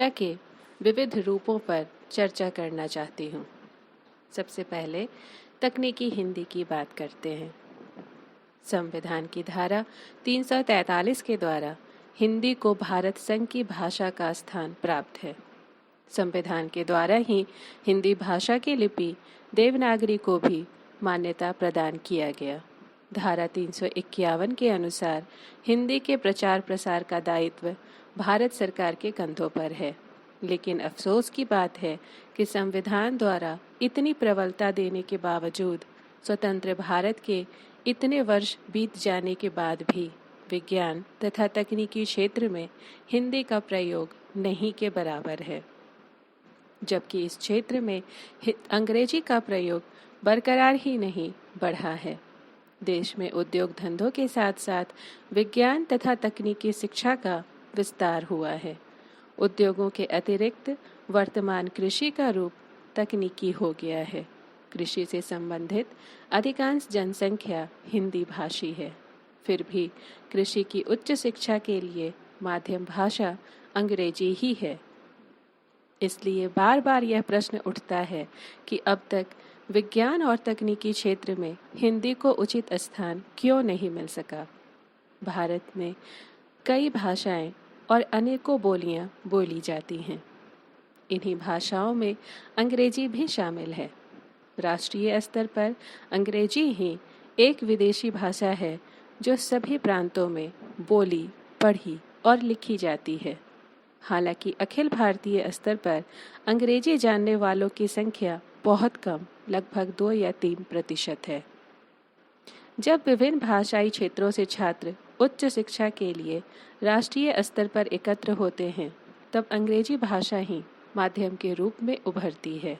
के विविध रूपों पर चर्चा करना चाहती हूँ। सबसे पहले तकनीकी हिंदी की बात करते हैं। संविधान की धारा 343 के द्वारा हिंदी को भारत संघ की भाषा का स्थान प्राप्त है। संविधान के द्वारा ही हिंदी भाषा की लिपि देवनागरी को भी मान्यता प्रदान किया गया। धारा 351 के अनुसार हिंदी के प्रचार प्रसार का दायित्व भारत सरकार के कंधों पर है। लेकिन अफसोस की बात है कि संविधान द्वारा इतनी प्रबलता देने के बावजूद स्वतंत्र भारत के इतने वर्ष बीत जाने के बाद भी विज्ञान तथा तकनीकी क्षेत्र में हिंदी का प्रयोग नहीं के बराबर है, जबकि इस क्षेत्र में अंग्रेजी का प्रयोग बरकरार ही नहीं बढ़ा है। देश में उद्योग धंधों के साथ साथ विज्ञान तथा तकनीकी शिक्षा का विस्तार हुआ है। उद्योगों के अतिरिक्त वर्तमान कृषि का रूप तकनीकी हो गया है। कृषि से संबंधित अधिकांश जनसंख्या हिंदी भाषी है। फिर भी कृषि की उच्च शिक्षा के लिए माध्यम भाषा अंग्रेजी ही है। इसलिए बार बार यह प्रश्न उठता है कि अब तक विज्ञान और तकनीकी क्षेत्र में हिंदी को उचित स्थान क्यों नहीं मिल सका। भारत में कई भाषाएं और अनेकों बोलियां बोली जाती हैं। इन्हीं भाषाओं में अंग्रेजी भी शामिल है। राष्ट्रीय स्तर पर अंग्रेजी ही एक विदेशी भाषा है जो सभी प्रांतों में बोली, पढ़ी और लिखी जाती है। हालांकि अखिल भारतीय स्तर पर अंग्रेजी जानने वालों की संख्या बहुत कम, लगभग 2 या 3% है। जब विभिन्न भाषाई क्षेत्रों से छात्र उच्च शिक्षा के लिए राष्ट्रीय स्तर पर एकत्र होते हैं, तब अंग्रेजी भाषा ही माध्यम के रूप में उभरती है।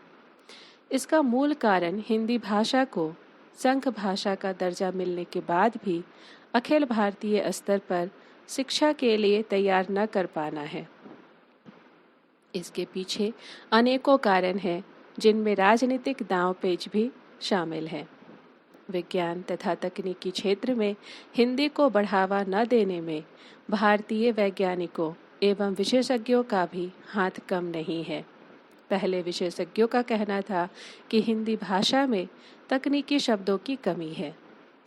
इसका मूल कारण हिंदी भाषा को संघ भाषा का दर्जा मिलने के बाद भी अखिल भारतीय स्तर पर शिक्षा के लिए तैयार न कर पाना है। इसके पीछे अनेकों कारण हैं, जिनमें राजनीतिक दांवपेच भी शामिल है। विज्ञान तथा तकनीकी क्षेत्र में हिंदी को बढ़ावा न देने में भारतीय वैज्ञानिकों एवं विशेषज्ञों का भी हाथ कम नहीं है। पहले विशेषज्ञों का कहना था कि हिंदी भाषा में तकनीकी शब्दों की कमी है।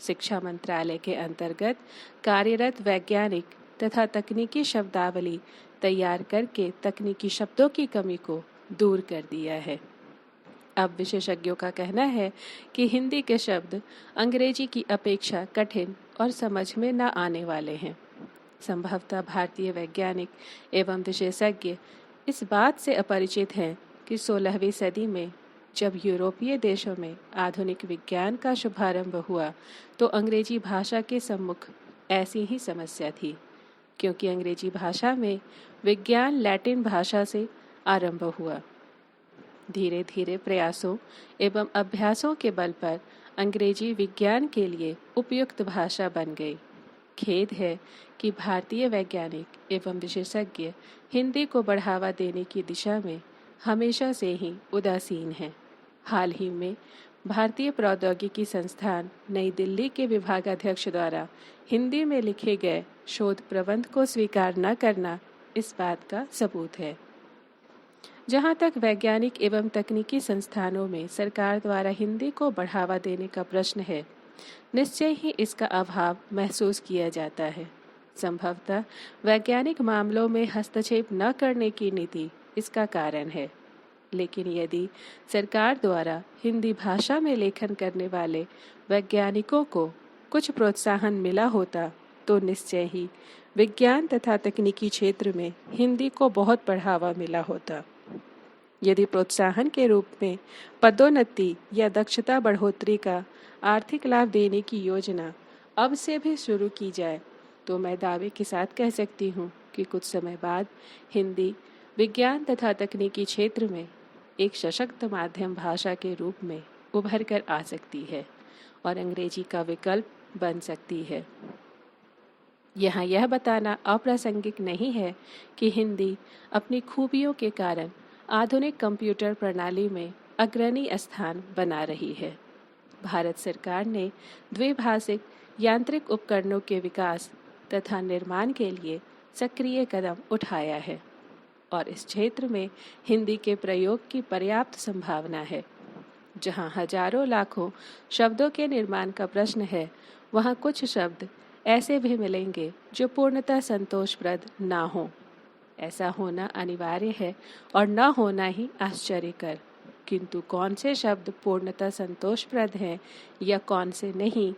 शिक्षा मंत्रालय के अंतर्गत कार्यरत वैज्ञानिक तथा तकनीकी शब्दावली तैयार करके तकनीकी शब्दों की कमी को दूर कर दिया है। अब विशेषज्ञों का कहना है कि हिंदी के शब्द अंग्रेजी की अपेक्षा कठिन और समझ में न आने वाले हैं। संभवतः भारतीय वैज्ञानिक एवं विशेषज्ञ इस बात से अपरिचित हैं कि 16वीं सदी में जब यूरोपीय देशों में आधुनिक विज्ञान का शुभारंभ हुआ तो अंग्रेजी भाषा के सम्मुख ऐसी ही समस्या थी, क्योंकि अंग्रेजी भाषा में विज्ञान लैटिन भाषा से आरंभ हुआ। धीरे धीरे प्रयासों एवं अभ्यासों के बल पर अंग्रेजी विज्ञान के लिए उपयुक्त भाषा बन गई। खेद है कि भारतीय वैज्ञानिक एवं विशेषज्ञ हिंदी को बढ़ावा देने की दिशा में हमेशा से ही उदासीन हैं। हाल ही में भारतीय प्रौद्योगिकी संस्थान नई दिल्ली के विभागाध्यक्ष द्वारा हिंदी में लिखे गए शोध प्रबंध को स्वीकार न करना इस बात का सबूत है। जहां तक वैज्ञानिक एवं तकनीकी संस्थानों में सरकार द्वारा हिंदी को बढ़ावा देने का प्रश्न है, निश्चय ही इसका अभाव महसूस किया जाता है। संभवतः वैज्ञानिक मामलों में हस्तक्षेप न करने की नीति इसका कारण है। लेकिन यदि सरकार द्वारा हिंदी भाषा में लेखन करने वाले वैज्ञानिकों को कुछ प्रोत्साहन मिला होता तो निश्चय ही विज्ञान तथा तकनीकी क्षेत्र में हिंदी को बहुत बढ़ावा मिला होता। यदि प्रोत्साहन के रूप में पदोन्नति या दक्षता बढ़ोतरी का आर्थिक लाभ देने की योजना अब से भी शुरू की जाए तो मैं दावे के साथ कह सकती हूँ कि कुछ समय बाद हिंदी विज्ञान तथा तकनीकी क्षेत्र में एक सशक्त माध्यम भाषा के रूप में उभर कर आ सकती है और अंग्रेजी का विकल्प बन सकती है। यहाँ यह बताना अप्रासंगिक नहीं है कि हिंदी अपनी खूबियों के कारण आधुनिक कंप्यूटर प्रणाली में अग्रणी स्थान बना रही है। भारत सरकार ने द्विभाषिक यांत्रिक उपकरणों के विकास तथा निर्माण के लिए सक्रिय कदम उठाया है। और इस क्षेत्र में हिंदी के प्रयोग की पर्याप्त संभावना है। जहाँ हजारों लाखों शब्दों के निर्माण का प्रश्न है, वहाँ कुछ शब्द ऐसे भी मिलेंगे जो पूर्णतः संतोषप्रद ना हो। ऐसा होना अनिवार्य है और न होना ही आश्चर्यकर। किंतु कौन से शब्द पूर्णतः संतोषप्रद हैं या कौन से नहीं,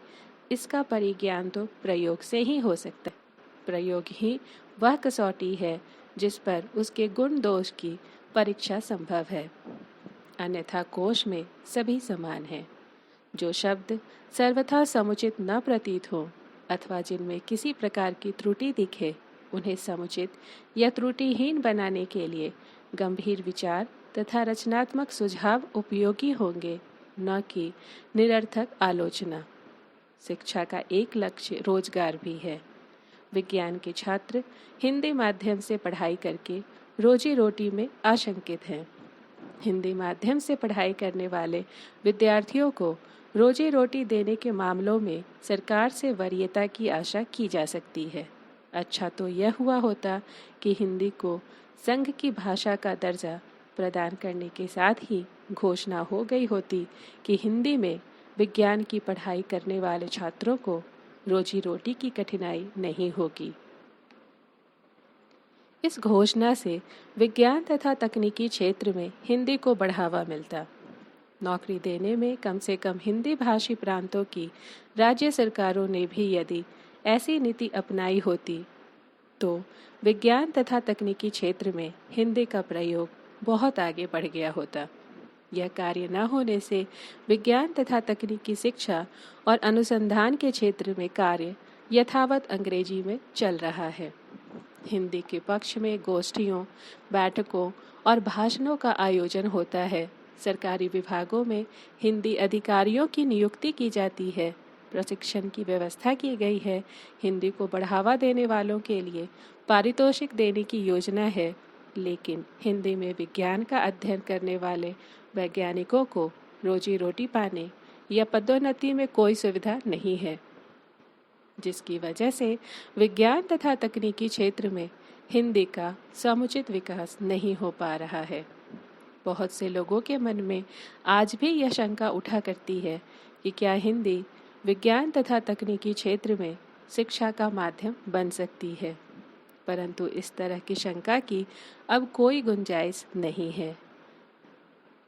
इसका परिज्ञान तो प्रयोग से ही हो सकता है। प्रयोग ही वह कसौटी है जिस पर उसके गुण दोष की परीक्षा संभव है। अन्यथा कोश में सभी समान हैं। जो शब्द सर्वथा समुचित न प्रतीत हो अथवा जिनमें किसी प्रकार की त्रुटि दिखे, उन्हें समुचित या त्रुटिहीन बनाने के लिए गंभीर विचार तथा रचनात्मक सुझाव उपयोगी होंगे, न कि निरर्थक आलोचना। शिक्षा का एक लक्ष्य रोजगार भी है। विज्ञान के छात्र हिंदी माध्यम से पढ़ाई करके रोजी रोटी में आशंकित हैं। हिंदी माध्यम से पढ़ाई करने वाले विद्यार्थियों को रोजी रोटी देने के मामलों में सरकार से वरीयता की आशा की जा सकती है। अच्छा तो यह हुआ होता कि हिंदी को संघ की भाषा का दर्जा प्रदान करने के साथ ही घोषणा हो गई होती कि हिंदी में विज्ञान की पढ़ाई करने वाले छात्रों को रोजी रोटी की कठिनाई नहीं होगी। इस घोषणा से विज्ञान तथा तकनीकी क्षेत्र में हिंदी को बढ़ावा मिलता। नौकरी देने में कम से कम हिंदी भाषी प्रांतों की राज्य सरकारों ने भी यदि ऐसी नीति अपनाई होती तो विज्ञान तथा तकनीकी क्षेत्र में हिंदी का प्रयोग बहुत आगे बढ़ गया होता। यह कार्य न होने से विज्ञान तथा तकनीकी शिक्षा और अनुसंधान के क्षेत्र में कार्य यथावत अंग्रेजी में चल रहा है। हिंदी के पक्ष में गोष्ठियों, बैठकों और भाषणों का आयोजन होता है। सरकारी विभागों में हिंदी अधिकारियों की नियुक्ति की जाती है। प्रशिक्षण की व्यवस्था की गई है। हिंदी को बढ़ावा देने वालों के लिए पारितोषिक देने की योजना है, लेकिन हिंदी में विज्ञान का अध्ययन करने वाले वैज्ञानिकों को रोजी रोटी पाने या पदोन्नति में कोई सुविधा नहीं है, जिसकी वजह से विज्ञान तथा तकनीकी क्षेत्र में हिंदी का समुचित विकास नहीं हो पा रहा है। बहुत से लोगों के मन में आज भी यह शंका उठा करती है कि क्या हिंदी विज्ञान तथा तकनीकी क्षेत्र में शिक्षा का माध्यम बन सकती है, परंतु इस तरह की शंका की अब कोई गुंजाइश नहीं है।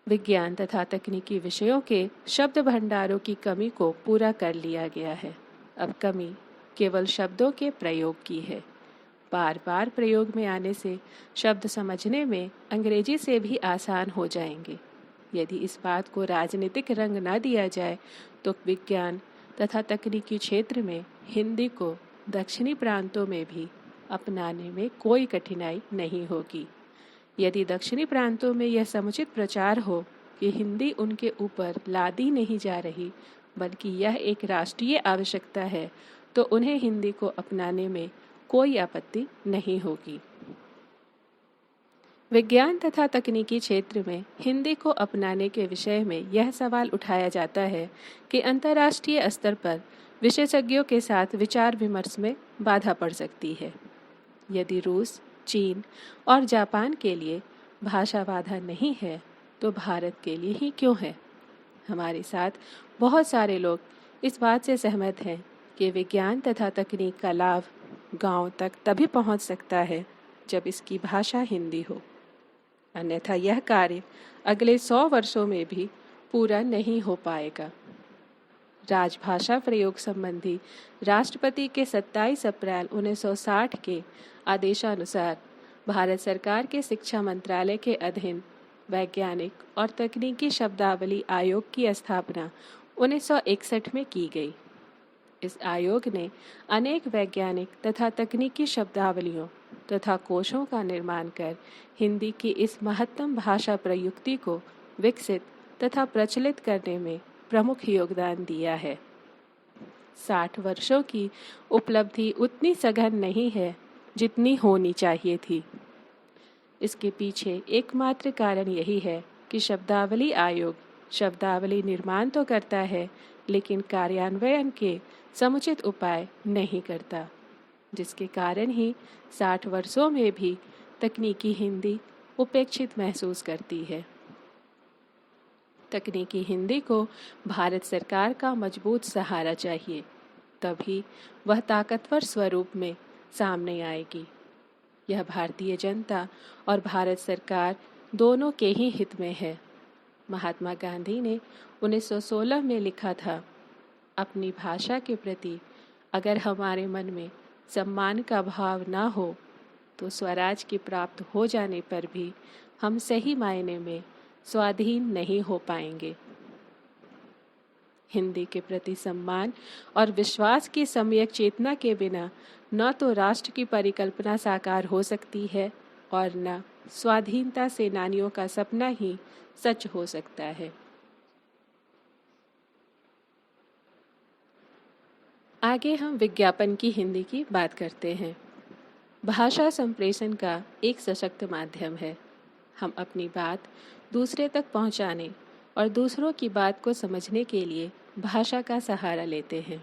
विज्ञान तथा तकनीकी विषयों के शब्द भंडारों की कमी को पूरा कर लिया गया है। अब कमी केवल शब्दों के प्रयोग की है। बार बार प्रयोग में आने से शब्द समझने में अंग्रेजी से भी आसान हो जाएंगे। यदि इस बात को राजनीतिक रंग न दिया जाए तो विज्ञान तथा तकनीकी क्षेत्र में हिंदी को दक्षिणी प्रांतों में भी अपनाने में कोई कठिनाई नहीं होगी। यदि दक्षिणी प्रांतों में यह समुचित प्रचार हो कि हिंदी उनके ऊपर लादी नहीं जा रही, बल्कि यह एक राष्ट्रीय आवश्यकता है, तो उन्हें हिंदी को अपनाने में कोई आपत्ति नहीं होगी। विज्ञान तथा तकनीकी क्षेत्र में हिंदी को अपनाने के विषय में यह सवाल उठाया जाता है कि अंतर्राष्ट्रीय स्तर पर विशेषज्ञों के साथ विचार विमर्श में बाधा पड़ सकती है। यदि रूस, चीन और जापान के लिए भाषा बाधा नहीं है, तो भारत के लिए ही क्यों है? हमारे साथ बहुत सारे लोग इस बात से सहमत हैं कि विज्ञान तथा तकनीक का लाभ गांव तक तभी पहुंच सकता है जब इसकी भाषा हिंदी हो, अन्यथा यह कार्य अगले 100 वर्षों में भी पूरा नहीं हो पाएगा। राजभाषा प्रयोग संबंधी राष्ट्रपति के 27 अप्रैल 1960 के आदेशानुसार भारत सरकार के शिक्षा मंत्रालय के अधीन वैज्ञानिक और तकनीकी शब्दावली आयोग की स्थापना 1961 में की गई। इस आयोग ने अनेक वैज्ञानिक तथा तकनीकी शब्दावलियों तथा कोशों का निर्माण कर हिंदी की इस महत्तम भाषा प्रयुक्ति को विकसित तथा प्रचलित करने में प्रमुख योगदान दिया है। 60 वर्षों की उपलब्धि उतनी सघन नहीं है जितनी होनी चाहिए थी। इसके पीछे एकमात्र कारण यही है कि शब्दावली आयोग शब्दावली निर्माण तो करता है, लेकिन कार्यान्वयन के समुचित उपाय नहीं करता, जिसके कारण ही 60 वर्षों में भी तकनीकी हिंदी उपेक्षित महसूस करती है। तकनीकी हिंदी को भारत सरकार का मजबूत सहारा चाहिए, तभी वह ताकतवर स्वरूप में सामने आएगी। यह भारतीय जनता और भारत सरकार दोनों के ही हित में है। महात्मा गांधी ने 1916 में लिखा था, अपनी भाषा के प्रति अगर हमारे मन में सम्मान का भाव ना हो तो स्वराज की प्राप्त हो जाने पर भी हम सही मायने में स्वाधीन नहीं हो पाएंगे। हिंदी के प्रति सम्मान और विश्वास की सम्यक चेतना के बिना न तो राष्ट्र की परिकल्पना साकार हो सकती है और न स्वाधीनता सेनानियों का सपना ही सच हो सकता है। आगे हम विज्ञापन की हिंदी की बात करते हैं। भाषा संप्रेषण का एक सशक्त माध्यम है। हम अपनी बात दूसरे तक पहुंचाने और दूसरों की बात को समझने के लिए भाषा का सहारा लेते हैं।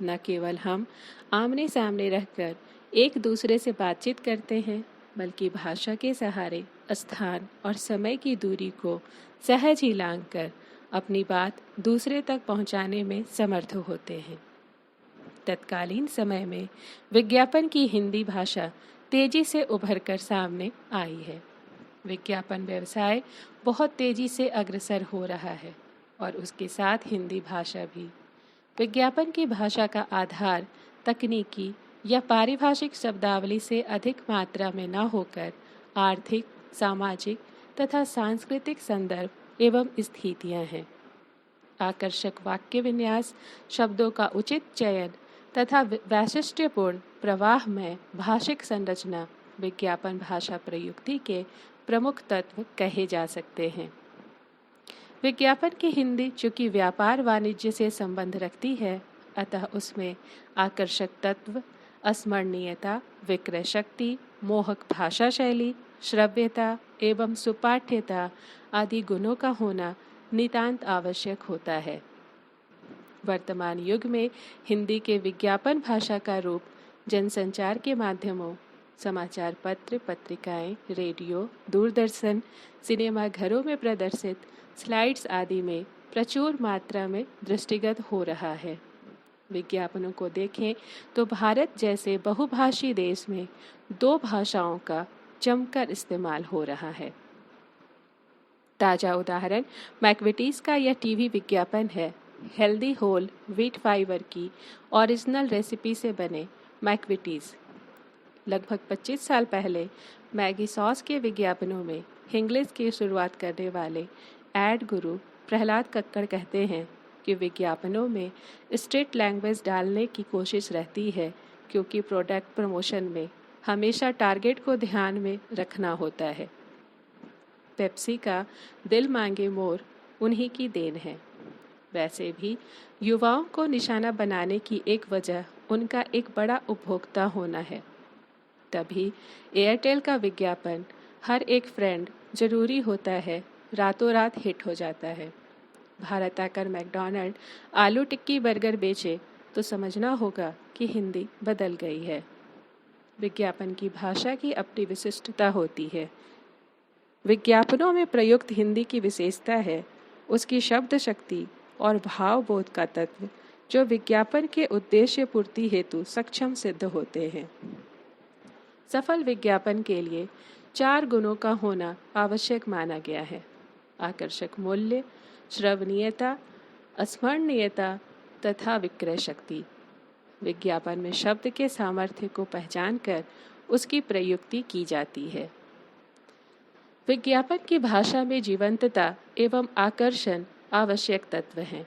न केवल हम आमने सामने रहकर एक दूसरे से बातचीत करते हैं, बल्कि भाषा के सहारे स्थान और समय की दूरी को सहज ही लांघकर अपनी बात दूसरे तक पहुंचाने में समर्थ होते हैं। तत्कालीन समय में विज्ञापन की हिंदी भाषा तेजी से उभरकर सामने आई है। विज्ञापन व्यवसाय बहुत तेजी से अग्रसर हो रहा है और उसके साथ हिंदी भाषा भी। विज्ञापन की भाषा का आधार तकनीकी या पारिभाषिक शब्दावली से अधिक मात्रा में न होकर आर्थिक, सामाजिक तथा सांस्कृतिक संदर्भ एवं स्थितियां हैं। आकर्षक वाक्य विन्यास, शब्दों का उचित चयन तथा वैशिष्ट्यपूर्ण प्रवाह में भाषिक संरचना विज्ञापन भाषा प्रयुक्ति के प्रमुख तत्व कहे जा सकते हैं। विज्ञापन की हिंदी चूंकि व्यापार वाणिज्य से संबंध रखती है, अतः उसमें आकर्षक तत्व, अस्मरणीयता, विक्रय शक्ति, मोहक भाषा शैली, श्रव्यता एवं सुपाठ्यता आदि गुणों का होना नितांत आवश्यक होता है। वर्तमान युग में हिंदी के विज्ञापन भाषा का रूप जनसंचार के माध्यमों, समाचार पत्र, पत्रिकाएं, रेडियो, दूरदर्शन, सिनेमा घरों में प्रदर्शित स्लाइड्स आदि में प्रचुर मात्रा में दृष्टिगत हो रहा है। विज्ञापनों को देखें तो भारत जैसे बहुभाषी देश में 2 भाषाओं का जमकर इस्तेमाल हो रहा है। ताज़ा उदाहरण मैकविटीज का यह टीवी विज्ञापन है। हेल्दी होल व्हीट फाइबर की ओरिजिनल रेसिपी से बने मैकविटीज। लगभग 25 साल पहले मैगी सॉस के विज्ञापनों में हिंग्लिश की शुरुआत करने वाले एड गुरु प्रहलाद कक्कड़ कहते हैं कि विज्ञापनों में स्ट्रीट लैंग्वेज डालने की कोशिश रहती है, क्योंकि प्रोडक्ट प्रमोशन में हमेशा टारगेट को ध्यान में रखना होता है। पेप्सी का दिल मांगे मोर उन्हीं की देन है। वैसे भी युवाओं को निशाना बनाने की एक वजह उनका एक बड़ा उपभोक्ता होना है। तभी एयरटेल का विज्ञापन हर एक फ्रेंड जरूरी होता है रातों रात हिट हो जाता है। भारत आकर मैकडॉनल्ड आलू टिक्की बर्गर बेचे तो समझना होगा कि हिंदी बदल गई है। विज्ञापन की भाषा की अपनी विशिष्टता होती है। विज्ञापनों में प्रयुक्त हिंदी की विशेषता है उसकी शब्द शक्ति और भावबोध का तत्व, जो विज्ञापन के उद्देश्य पूर्ति हेतु सक्षम सिद्ध होते हैं। सफल विज्ञापन के लिए 4 गुणों का होना आवश्यक माना गया है: आकर्षक मूल्य, श्रवणीयता, स्मरणीयता तथा विक्रय शक्ति। विज्ञापन में शब्द के सामर्थ्य को पहचान कर उसकी प्रयुक्ति की जाती है। विज्ञापन की भाषा में जीवंतता एवं आकर्षण आवश्यक तत्व हैं।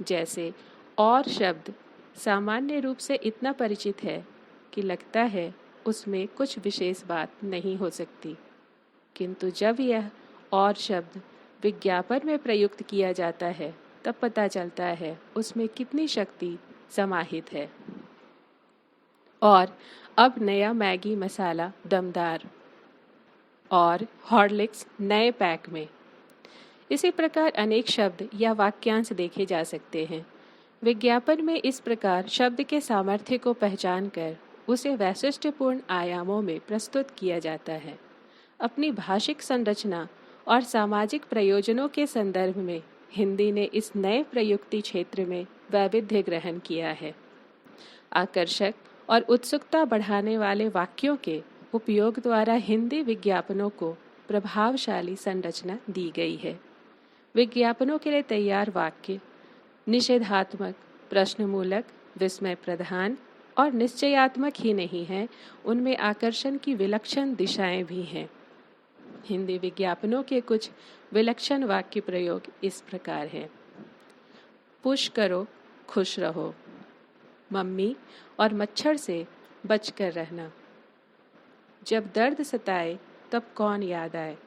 जैसे और शब्द सामान्य रूप से इतना परिचित है कि लगता है उसमें कुछ विशेष बात नहीं हो सकती, किंतु जब यह और शब्द विज्ञापन में प्रयुक्त किया जाता है तब पता चलता है उसमें कितनी शक्ति समाहित है। और अब नया मैगी मसाला दमदार और हॉर्लिक्स नए पैक में। इसी प्रकार अनेक शब्द या वाक्यांश देखे जा सकते हैं। विज्ञापन में इस प्रकार शब्द के सामर्थ्य को पहचान कर उसे वैशिष्ट्यपूर्ण आयामों में प्रस्तुत किया जाता है। अपनी भाषिक संरचना और सामाजिक प्रयोजनों के संदर्भ में हिंदी ने इस नए प्रयुक्ति क्षेत्र में वैविध्य ग्रहण किया है। आकर्षक और उत्सुकता बढ़ाने वाले वाक्यों के उपयोग द्वारा हिंदी विज्ञापनों को प्रभावशाली संरचना दी गई है। विज्ञापनों के लिए तैयार वाक्य निषेधात्मक, प्रश्नमूलक, विस्मय प्रधान और निश्चयात्मक ही नहीं हैं, उनमें आकर्षण की विलक्षण दिशाएं भी हैं। हिंदी विज्ञापनों के कुछ विलक्षण वाक्य प्रयोग इस प्रकार हैं। पुश करो, खुश रहो। मम्मी और मच्छर से बचकर रहना। जब दर्द सताए तब कौन याद आए।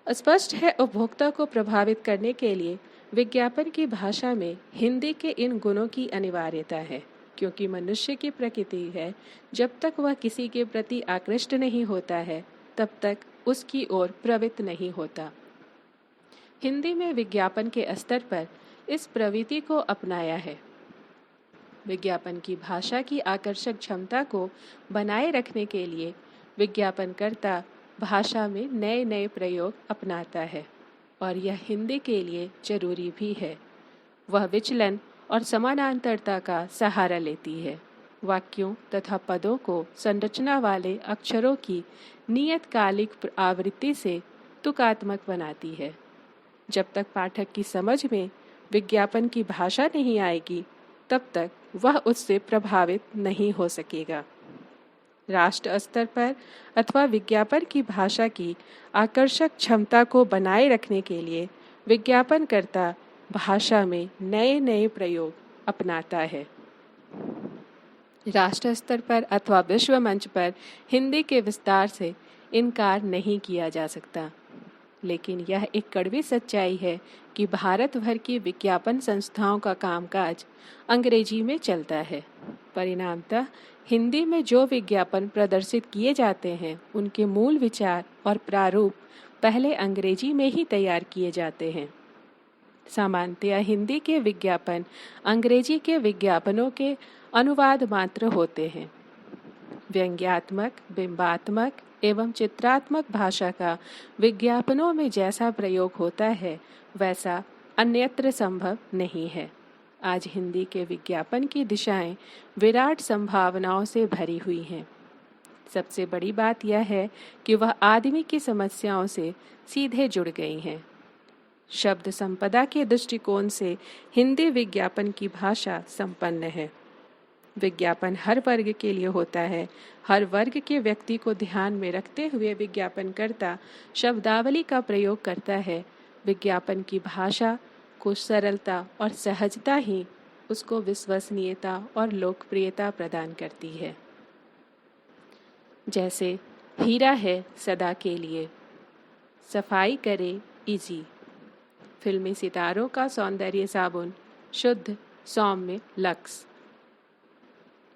स्पष्ट है, उपभोक्ता को प्रभावित करने के लिए विज्ञापन की भाषा में हिंदी के इन गुणों की अनिवार्यता है, क्योंकि मनुष्य की प्रकृति है, जब तक वह किसी के प्रति आकृष्ट नहीं होता है तब तक उसकी ओर प्रवृत्त नहीं होता। हिंदी में विज्ञापन के स्तर पर इस प्रवृत्ति को अपनाया है। विज्ञापन की भाषा की आकर्षक क्षमता को बनाए रखने के लिए विज्ञापनकर्ता भाषा में नए नए प्रयोग अपनाता है और यह हिंदी के लिए जरूरी भी है। वह विचलन और समानांतरता का सहारा लेती है। वाक्यों तथा पदों को संरचना वाले अक्षरों की नियतकालिक आवृत्ति से तुकात्मक बनाती है। जब तक पाठक की समझ में विज्ञापन की भाषा नहीं आएगी तब तक वह उससे प्रभावित नहीं हो सकेगा। राष्ट्र स्तर पर अथवा विज्ञापन की भाषा की आकर्षक क्षमता को बनाए रखने के लिए विज्ञापनकर्ता भाषा में नए नए प्रयोग अपनाता है। राष्ट्र स्तर पर अथवा विश्व मंच पर हिंदी के विस्तार से इनकार नहीं किया जा सकता, लेकिन यह एक कड़वी सच्चाई है कि भारत भर की विज्ञापन संस्थाओं का कामकाज अंग्रेजी में चलता है। परिणामतः हिंदी में जो विज्ञापन प्रदर्शित किए जाते हैं उनके मूल विचार और प्रारूप पहले अंग्रेजी में ही तैयार किए जाते हैं। सामान्यतया हिंदी के विज्ञापन अंग्रेजी के विज्ञापनों के अनुवाद मात्र होते हैं। व्यंग्यात्मक, बिंबात्मक एवं चित्रात्मक भाषा का विज्ञापनों में जैसा प्रयोग होता है वैसा अन्यत्र संभव नहीं है। आज हिंदी के विज्ञापन की दिशाएं विराट संभावनाओं से भरी हुई हैं। सबसे बड़ी बात यह है कि वह आदमी की समस्याओं से सीधे जुड़ गई हैं। शब्द संपदा के दृष्टिकोण से हिंदी विज्ञापन की भाषा संपन्न है। विज्ञापन हर वर्ग के लिए होता है। हर वर्ग के व्यक्ति को ध्यान में रखते हुए विज्ञापनकर्ता शब्दावली का प्रयोग करता है। विज्ञापन की भाषा को सरलता और सहजता ही उसको विश्वसनीयता और लोकप्रियता प्रदान करती है। जैसे हीरा है सदा के लिए, सफाई करे इजी, फिल्मी सितारों का सौंदर्य साबुन, शुद्ध सौम्य लक्स,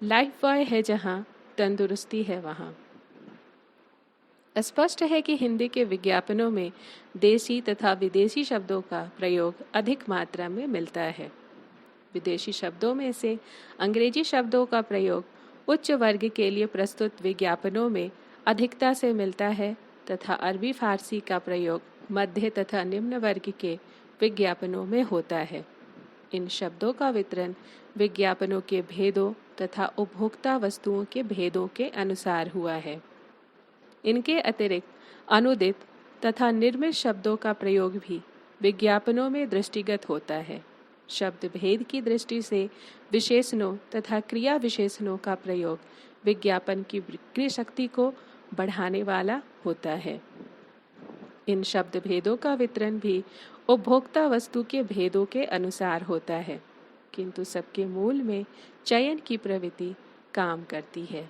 लाइफ बॉय है जहां तंदुरुस्ती है वहां। स्पष्ट है कि हिंदी के विज्ञापनों में देसी तथा विदेशी शब्दों का प्रयोग अधिक मात्रा में मिलता है। विदेशी शब्दों में से अंग्रेजी शब्दों का प्रयोग उच्च वर्ग के लिए प्रस्तुत विज्ञापनों में अधिकता से मिलता है तथा अरबी फारसी का प्रयोग मध्य तथा निम्न वर्ग के विज्ञापनों में होता है। इन शब्दों का वितरण विज्ञापनों के भेदों तथा उपभोक्ता वस्तुओं के भेदों के अनुसार हुआ है। इनके अतिरिक्त अनुदित तथा निर्मित शब्दों का प्रयोग भी विज्ञापनों में दृष्टिगत होता है। शब्द भेद की दृष्टि से विशेषणों तथा क्रिया विशेषणों का प्रयोग विज्ञापन की बिक्री शक्ति को बढ़ाने वाला होता है। इन शब्द भेदों का वितरण भी उपभोक्ता वस्तु के भेदों के अनुसार होता है, किंतु सबके मूल में चयन की प्रवृत्ति काम करती है।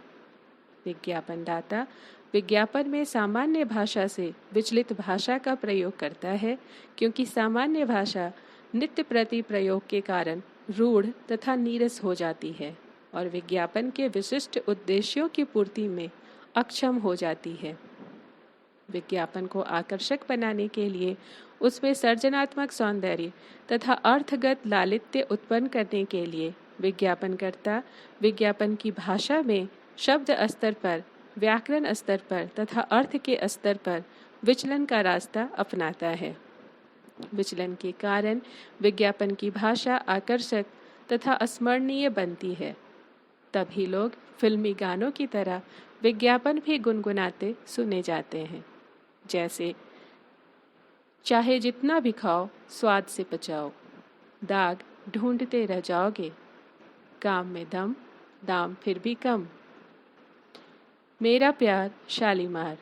विज्ञापनदाता विज्ञापन में सामान्य भाषा से विचलित भाषा का प्रयोग करता है, क्योंकि सामान्य भाषा नित्य प्रति प्रयोग के कारण रूढ़ तथा नीरस हो जाती है और विज्ञापन के विशिष्ट उद्देश्यों की पूर्ति में अक्षम हो जाती है। विज्ञापन को आकर्षक बनाने के लिए उसमें सर्जनात्मक सौंदर्य तथा अर्थगत लालित्य उत्पन्न करने के लिए विज्ञापनकर्ता विज्ञापन की भाषा में शब्द स्तर पर व्याकरण स्तर पर तथा अर्थ के स्तर पर विचलन का रास्ता अपनाता है। विचलन के कारण विज्ञापन की भाषा आकर्षक तथा अस्मरणीय बनती है। तभी लोग फिल्मी गानों की तरह विज्ञापन भी गुनगुनाते सुने जाते हैं, जैसे चाहे जितना भी खाओ स्वाद से पचाओ, दाग ढूंढते रह जाओगे, काम में दम दाम फिर भी कम, मेरा प्यार शालीमार।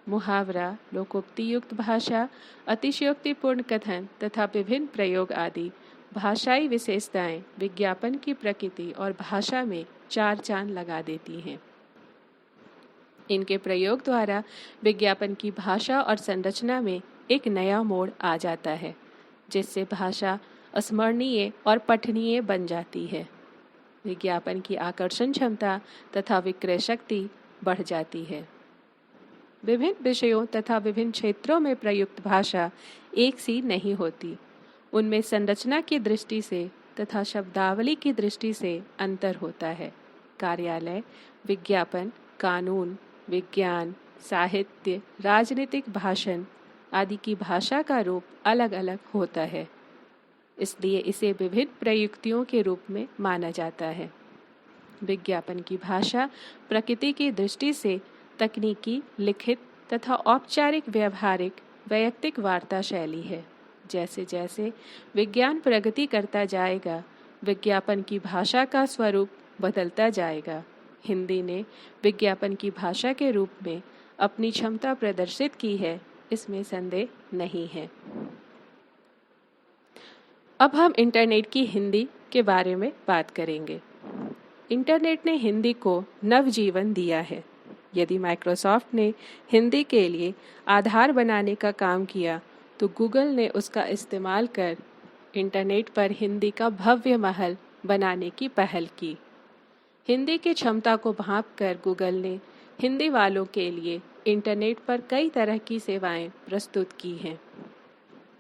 मुहावरा, लोकोक्ति युक्त भाषा, अतिशयोक्तिपूर्ण कथन तथा विभिन्न प्रयोग आदि भाषाई विशेषताएं विज्ञापन की प्रकृति और भाषा में चार चांद लगा देती हैं। इनके प्रयोग द्वारा विज्ञापन की भाषा और संरचना में एक नया मोड़ आ जाता है, जिससे भाषा स्मरणीय और पठनीय बन जाती है। विज्ञापन की आकर्षण क्षमता तथा विक्रय शक्ति बढ़ जाती है। विभिन्न विषयों तथा विभिन्न क्षेत्रों में प्रयुक्त भाषा एक सी नहीं होती। उनमें संरचना की दृष्टि से तथा शब्दावली की दृष्टि से अंतर होता है। कार्यालय, विज्ञापन, कानून, विज्ञान, साहित्य, राजनीतिक भाषण आदि की भाषा का रूप अलग अलग होता है, इसलिए इसे विभिन्न प्रयुक्तियों के रूप में माना जाता है। विज्ञापन की भाषा प्रकृति की दृष्टि से तकनीकी, लिखित तथा औपचारिक व्यवहारिक वैयक्तिक वार्ता शैली है। जैसे जैसे विज्ञान प्रगति करता जाएगा, विज्ञापन की भाषा का स्वरूप बदलता जाएगा। हिंदी ने विज्ञापन की भाषा के रूप में अपनी क्षमता प्रदर्शित की है, इसमें संदेह नहीं है। अब हम इंटरनेट की हिंदी के बारे में बात करेंगे। इंटरनेट ने हिंदी को नवजीवन दिया है। यदि माइक्रोसॉफ्ट ने हिंदी के लिए आधार बनाने का काम किया, तो गूगल ने उसका इस्तेमाल कर इंटरनेट पर हिंदी का भव्य महल बनाने की पहल की। हिंदी की क्षमता को भांपकर गूगल ने हिंदी वालों के लिए इंटरनेट पर कई तरह की सेवाएं प्रस्तुत की हैं।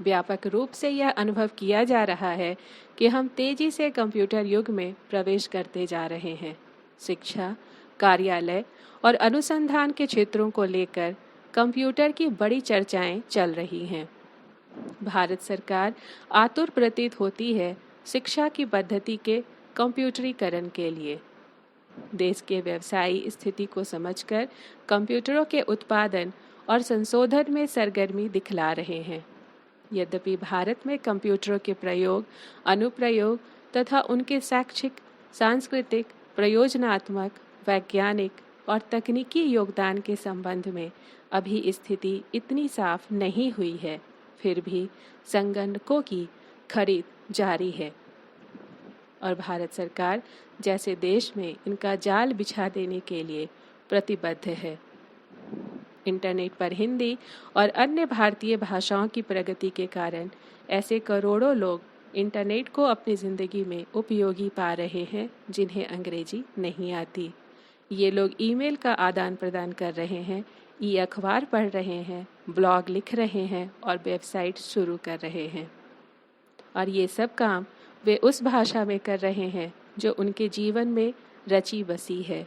व्यापक रूप से यह अनुभव किया जा रहा है कि हम तेजी से कंप्यूटर युग में प्रवेश करते जा रहे हैं। शिक्षा, कार्यालय और अनुसंधान के क्षेत्रों को लेकर कंप्यूटर की बड़ी चर्चाएं चल रही हैं। भारत सरकार आतुर प्रतीत होती है शिक्षा की पद्धति के कंप्यूटरीकरण के लिए। देश के व्यवसायी स्थिति को समझकर कंप्यूटरों के उत्पादन और संशोधन में सरगर्मी दिखला रहे हैं। यद्यपि भारत में कंप्यूटरों के प्रयोग, अनुप्रयोग तथा उनके शैक्षिक, सांस्कृतिक, प्रयोजनात्मक, वैज्ञानिक और तकनीकी योगदान के संबंध में अभी स्थिति इतनी साफ नहीं हुई है, फिर भी संगणकों की खरीद जारी है और भारत सरकार जैसे देश में इनका जाल बिछा देने के लिए प्रतिबद्ध है। इंटरनेट पर हिंदी और अन्य भारतीय भाषाओं की प्रगति के कारण ऐसे करोड़ों लोग इंटरनेट को अपनी ज़िंदगी में उपयोगी पा रहे हैं जिन्हें अंग्रेजी नहीं आती। ये लोग ईमेल का आदान प्रदान कर रहे हैं, अखबार पढ़ रहे हैं, ब्लॉग लिख रहे हैं और वेबसाइट शुरू कर रहे हैं। और ये सब काम वे उस भाषा में कर रहे हैं जो उनके जीवन में रची बसी है।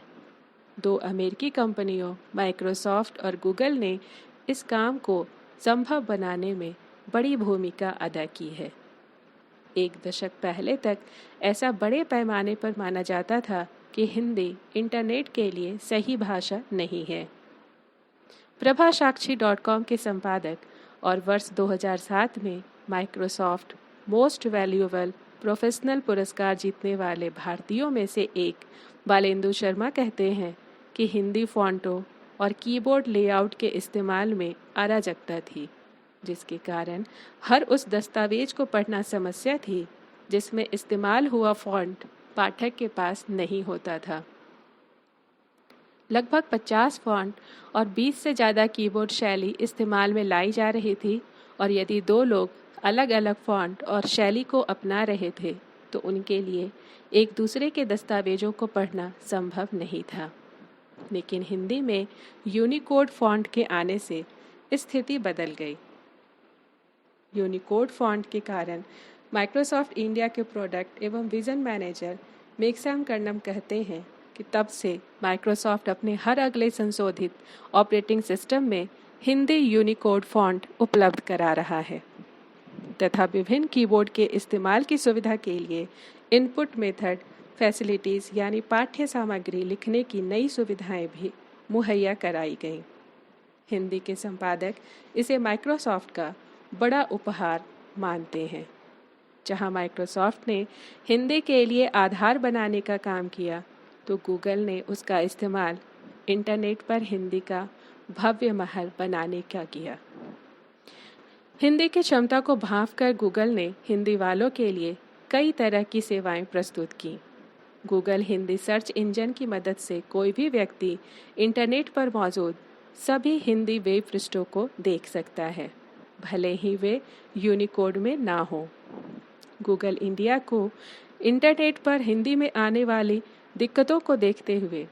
2 अमेरिकी कंपनियों माइक्रोसॉफ्ट और गूगल ने इस काम को संभव बनाने में बड़ी भूमिका अदा की है। 1 दशक पहले तक ऐसा बड़े पैमाने पर माना जाता था कि हिंदी इंटरनेट के लिए सही भाषा नहीं है। प्रभासाक्षी.com के संपादक और वर्ष 2007 में माइक्रोसॉफ्ट मोस्ट वैल्यूएबल प्रोफेशनल पुरस्कार जीतने वाले भारतीयों में से एक बालेंदु शर्मा कहते हैं कि हिंदी फॉन्टों और कीबोर्ड लेआउट के इस्तेमाल में अराजकता थी, जिसके कारण हर उस दस्तावेज को पढ़ना समस्या थी जिसमें इस्तेमाल हुआ फॉन्ट पाठक के पास नहीं होता था। लगभग 50 फॉन्ट और 20 से ज़्यादा कीबोर्ड शैली इस्तेमाल में लाई जा रही थी और यदि 2 लोग अलग अलग फॉन्ट और शैली को अपना रहे थे तो उनके लिए एक दूसरे के दस्तावेजों को पढ़ना संभव नहीं था। लेकिन हिंदी में यूनिकोड फॉन्ट के आने से स्थिति बदल गई। यूनिकोड फॉन्ट के कारण माइक्रोसॉफ्ट इंडिया के प्रोडक्ट एवं विजन मैनेजर मेघश्याम कर्णम कहते हैं कि तब से माइक्रोसॉफ्ट अपने हर अगले संशोधित ऑपरेटिंग सिस्टम में हिंदी यूनिकोड फॉन्ट उपलब्ध करा रहा है तथा विभिन्न कीबोर्ड के इस्तेमाल की सुविधा के लिए इनपुट मेथड फैसिलिटीज़ यानी पाठ्य सामग्री लिखने की नई सुविधाएं भी मुहैया कराई गईं। हिंदी के संपादक इसे माइक्रोसॉफ्ट का बड़ा उपहार मानते हैं। जहां माइक्रोसॉफ्ट ने हिंदी के लिए आधार बनाने का काम किया, तो गूगल ने उसका इस्तेमाल इंटरनेट पर हिंदी का भव्य महल बनाने का किया। हिंदी की क्षमता को भांपकर गूगल ने हिंदी वालों के लिए कई तरह की सेवाएं प्रस्तुत की। गूगल हिंदी सर्च इंजन की मदद से कोई भी व्यक्ति इंटरनेट पर मौजूद सभी हिंदी वेब पृष्ठों को देख सकता है, भले ही वे यूनिकोड में ना हो। गूगल इंडिया को इंटरनेट पर हिंदी में आने वाली दिक्कतों को देखते हुए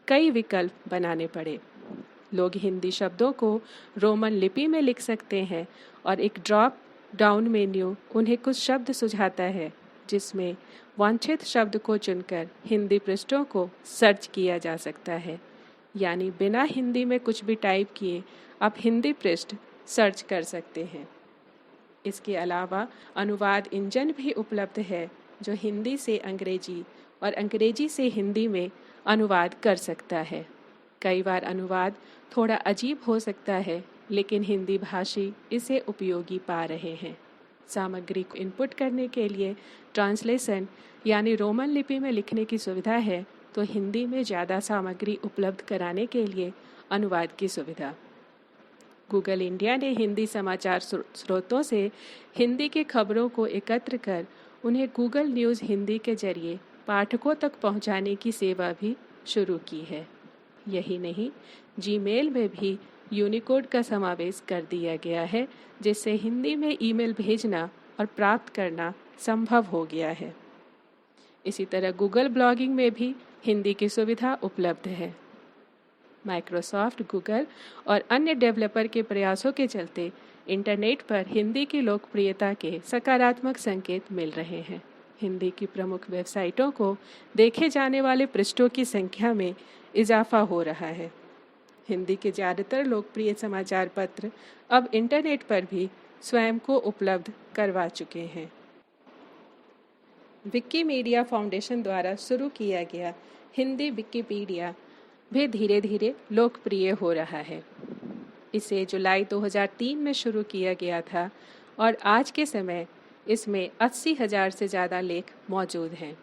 कई विकल्प बनाने पड़े। लोग हिंदी शब्दों को रोमन लिपि में लिख सकते हैं और एक ड्रॉप डाउन मेन्यू उन्हें कुछ शब्द सुझाता है जिसमें वांछित शब्द को चुनकर हिंदी पृष्ठों को सर्च किया जा सकता है। यानी बिना हिंदी में कुछ भी टाइप किए आप हिंदी पृष्ठ सर्च कर सकते हैं। इसके अलावा अनुवाद इंजन भी उपलब्ध है जो हिंदी से अंग्रेजी और अंग्रेजी से हिंदी में अनुवाद कर सकता है। कई बार अनुवाद थोड़ा अजीब हो सकता है, लेकिन हिंदी भाषी इसे उपयोगी पा रहे हैं। सामग्री को इनपुट करने के लिए ट्रांसलेशन यानी रोमन लिपि में लिखने की सुविधा है, तो हिंदी में ज़्यादा सामग्री उपलब्ध कराने के लिए अनुवाद की सुविधा। गूगल इंडिया ने हिंदी समाचार स्रोतों से हिंदी की खबरों को एकत्र कर उन्हें गूगल न्यूज़ हिंदी के जरिए पाठकों तक पहुंचाने की सेवा भी शुरू की है। यही नहीं, जीमेल में भी यूनिकोड का समावेश कर दिया गया है, जिससे हिंदी में ईमेल भेजना और प्राप्त करना संभव हो गया है। इसी तरह गूगल ब्लॉगिंग में भी हिंदी की सुविधा उपलब्ध है। माइक्रोसॉफ्ट, गूगल और अन्य डेवलपर के प्रयासों के चलते इंटरनेट पर हिंदी की लोकप्रियता के सकारात्मक संकेत मिल रहे हैं। हिंदी की प्रमुख वेबसाइटों को देखे जाने वाले पृष्ठों की संख्या में इजाफा हो रहा है। हिंदी के ज़्यादातर लोकप्रिय समाचार पत्र अब इंटरनेट पर भी स्वयं को उपलब्ध करवा चुके हैं। विकिमीडिया फाउंडेशन द्वारा शुरू किया गया हिंदी विकिपीडिया भी धीरे धीरे लोकप्रिय हो रहा है। इसे जुलाई 2003 में शुरू किया गया था और आज के समय इसमें 80,000 से ज़्यादा लेख मौजूद हैं।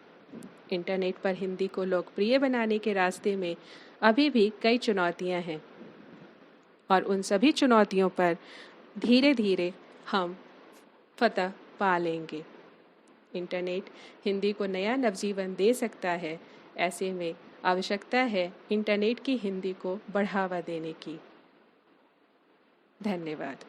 इंटरनेट पर हिंदी को लोकप्रिय बनाने के रास्ते में अभी भी कई चुनौतियां हैं और उन सभी चुनौतियों पर धीरे धीरे हम फतह पा लेंगे। इंटरनेट हिंदी को नया नवजीवन दे सकता है। ऐसे में आवश्यकता है इंटरनेट की हिंदी को बढ़ावा देने की। धन्यवाद।